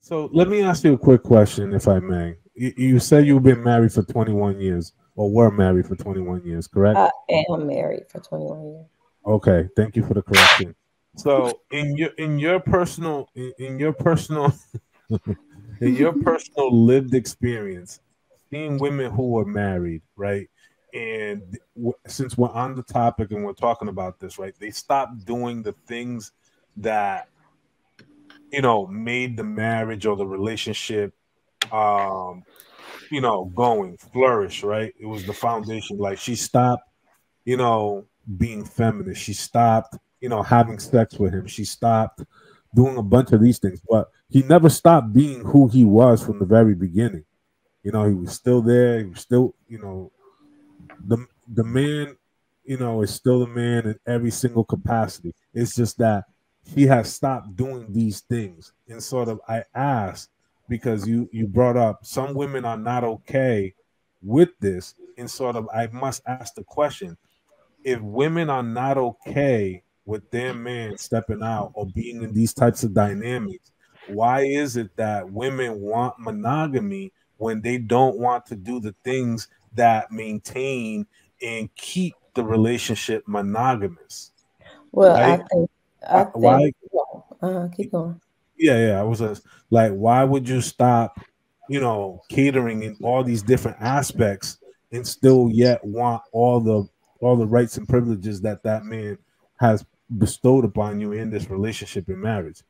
So let me ask you a quick question, if I may. You said you've been married for 21 years, or were married for 21 years, correct? I am married for 21 years. Okay, thank you for the correction. So in your personal in your personal lived experience, seeing women who are married, right? And since we're on the topic and we're talking about this, right? They stop doing the things that made the marriage or the relationship um going flourish, right? It was the foundation. Like she stopped, being feminist. She stopped, having sex with him. She stopped doing a bunch of these things, but he never stopped being who he was from the very beginning. He was still there. He was still, the man, is still a man in every single capacity. It's just that he has stopped doing these things. And sort of, I asked because you brought up some women are not okay with this, and sort of, I must ask the question: if women are not okay with their man stepping out or being in these types of dynamics, why is it that women want monogamy when they don't want to do the things that maintain and keep the relationship monogamous? Well, Right? I think, Why? keep going. Yeah. I was just like, why would you stop, catering in all these different aspects and still yet want all the rights and privileges that that man has bestowed upon you in this relationship and marriage?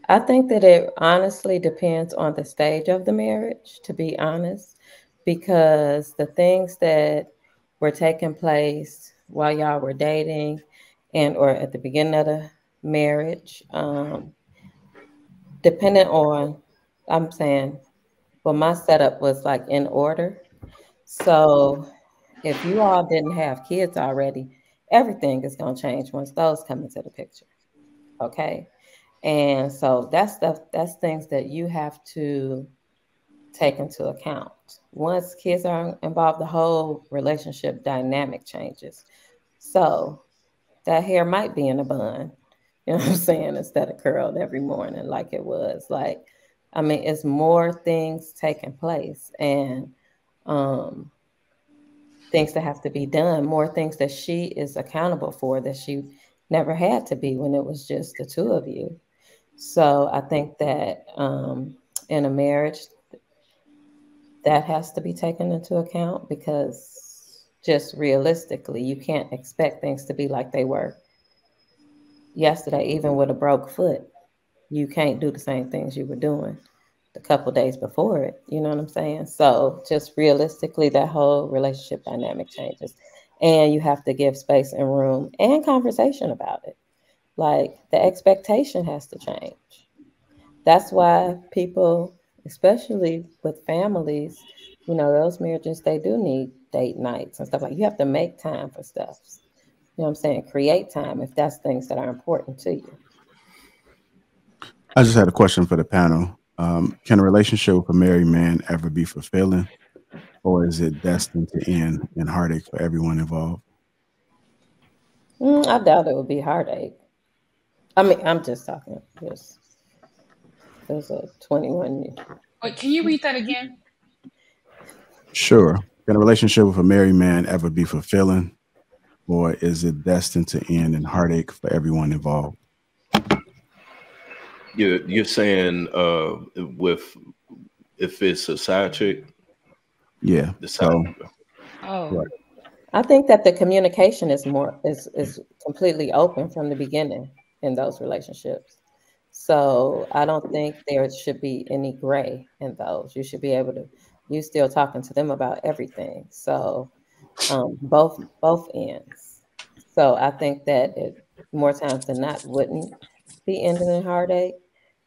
I think that it honestly depends on the stage of the marriage, to be honest, because the things that were taking place while y'all were dating and or at the beginning of the marriage, depending on, I'm saying, well, my setup was like in order. So if you all didn't have kids already, everything is going to change once those come into the picture. Okay. And so that's stuff, that's things that you have to take into account. Once kids are involved, the whole relationship dynamic changes. So that hair might be in a bun, you know what I'm saying, instead of curled every morning like it was. Like, I mean, it's more things taking place and um, things that have to be done, more things that she is accountable for that she never had to be when it was just the two of you. So I think that in a marriage, that has to be taken into account because just realistically, you can't expect things to be like they were yesterday, even with a broke foot. You can't do the same things you were doing the couple days before it. You know what I'm saying? So just realistically, that whole relationship dynamic changes. And you have to give space and room and conversation about it. Like the expectation has to change. That's why people, especially with families, you know, those marriages, they do need date nights and stuff like you have to make time for stuff. You know what I'm saying? Create time if that's things that are important to you. I just had a question for the panel. Can a relationship with a married man ever be fulfilling, or is it destined to end in heartache for everyone involved? I doubt it would be heartache. I mean, I'm just talking just as a 21 year. Wait, can you read that again? Sure. Can a relationship with a married man ever be fulfilling, or is it destined to end in heartache for everyone involved? You're saying with if it's a side chick, Yeah. the side. So, Oh, right. I think that the communication is more is completely open from the beginning in those relationships. So I don't think there should be any gray in those. You should be able to you still talking to them about everything. So both ends. So I think that it more times than not wouldn't be ending in heartache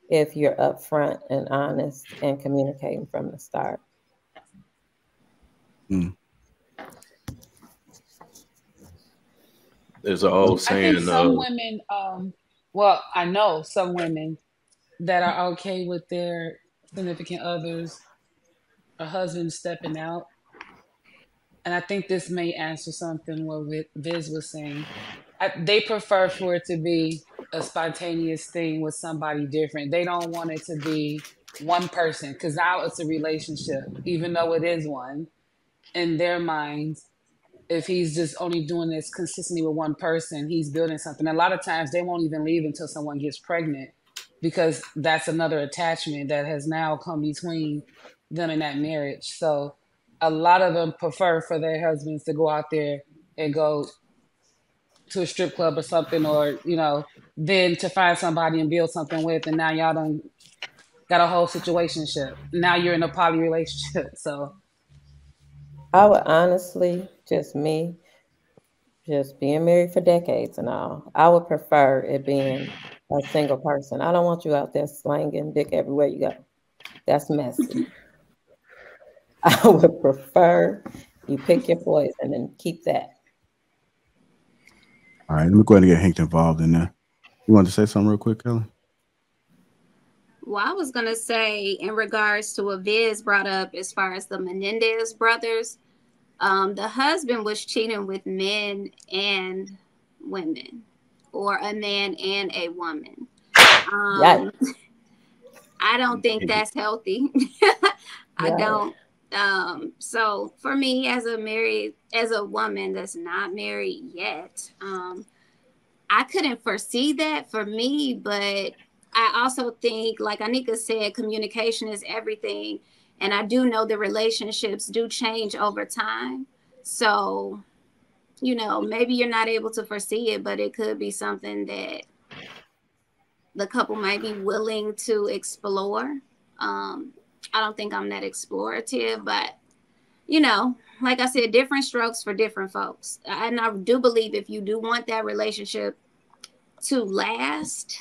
if you're upfront and honest and communicating from the start. Mm. There's an Oh, old I think saying. some women, well, I know some women that are okay with their significant others or husbands stepping out. And I think this may answer something what Viz was saying. They prefer for it to be a spontaneous thing with somebody different. They don't want it to be one person, because now it's a relationship, even though it is one. In their minds, if he's just only doing this consistently with one person, he's building something. A lot of times they won't even leave until someone gets pregnant, because that's another attachment that has now come between them and that marriage. So a lot of them prefer for their husbands to go out there and go to a strip club or something, or, then to find somebody and build something with. And now y'all done got a whole situationship. Now you're in a poly relationship. So I would honestly, just me, just being married for decades and all, I would prefer it being a single person. I don't want you out there slanging dick everywhere you go. That's messy. I would prefer you pick your poison and keep that. All right, let me go ahead and get Hank involved in there. You want to say something real quick, Kelly? Well, I was going to say, in regards to what Viz brought up as far as the Menendez brothers, the husband was cheating with men and women, or a man and a woman. I don't think that's healthy. I don't. So for me, as a woman that's not married yet, I couldn't foresee that for me, but I also think, like Anika said, communication is everything. And I do know the relationships do change over time. So, maybe you're not able to foresee it, but it could be something that the couple might be willing to explore. I don't think I'm that explorative, but, like I said, different strokes for different folks. And I do believe if you do want that relationship to last,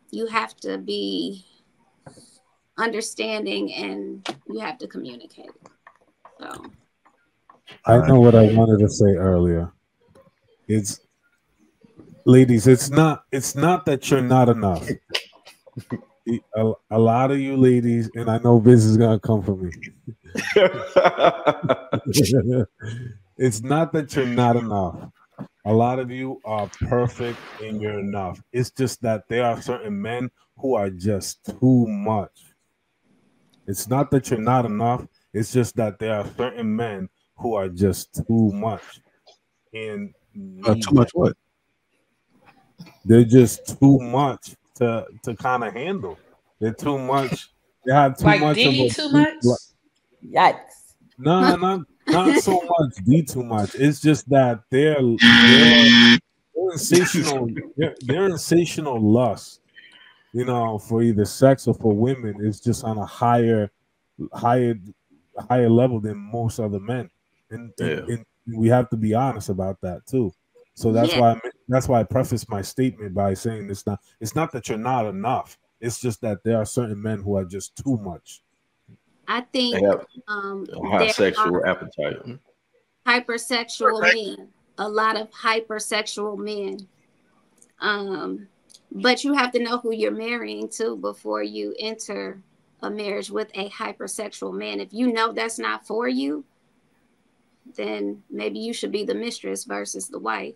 you have to be understanding and you have to communicate. So I know what I wanted to say earlier. It's, ladies, it's not that you're not enough. A lot of you ladies, and I know Biz is gonna come for me. It's not that you're not enough. A lot of you are perfect and you're enough. It's just that there are certain men who are just too much. It's not that you're not enough. It's just that there are certain men who are just too much. And too much what? They're just too much to kind of handle. They're too much. They have too like much D of a too much. Yikes! No, not so much D too much. It's just that they're insatiable. They're insatiable lust, for either sex or for women. It's just on a higher level than most other men, and we have to be honest about that too. So that's why I preface my statement by saying it's not that you're not enough. It's just that there are certain men who are just too much. I think they have high sexual appetite. Hypersexual men. A lot of hypersexual men. But you have to know who you're marrying too before you enter a marriage with a hypersexual man. If you know that's not for you, then maybe you should be the mistress versus the wife.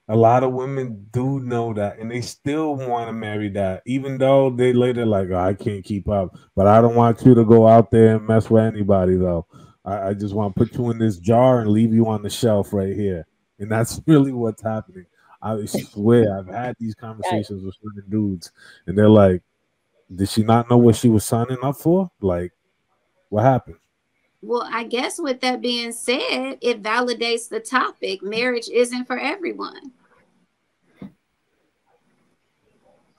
A lot of women do know that, and they still want to marry that, even though they later like, I can't keep up. But I don't want you to go out there and mess with anybody, though. I just want to put you in this jar and leave you on the shelf right here. And that's really what's happening. I swear, I've had these conversations with certain dudes, and they're like, did she not know what she was signing up for? Like, what happened? Well, I guess with that being said, it validates the topic. Marriage isn't for everyone.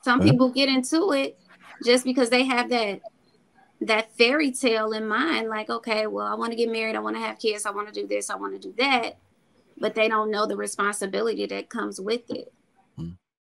Some people get into it just because they have that fairy tale in mind. Like, okay, well, I want to get married. I want to have kids. I want to do this. I want to do that. But they don't know the responsibility that comes with it.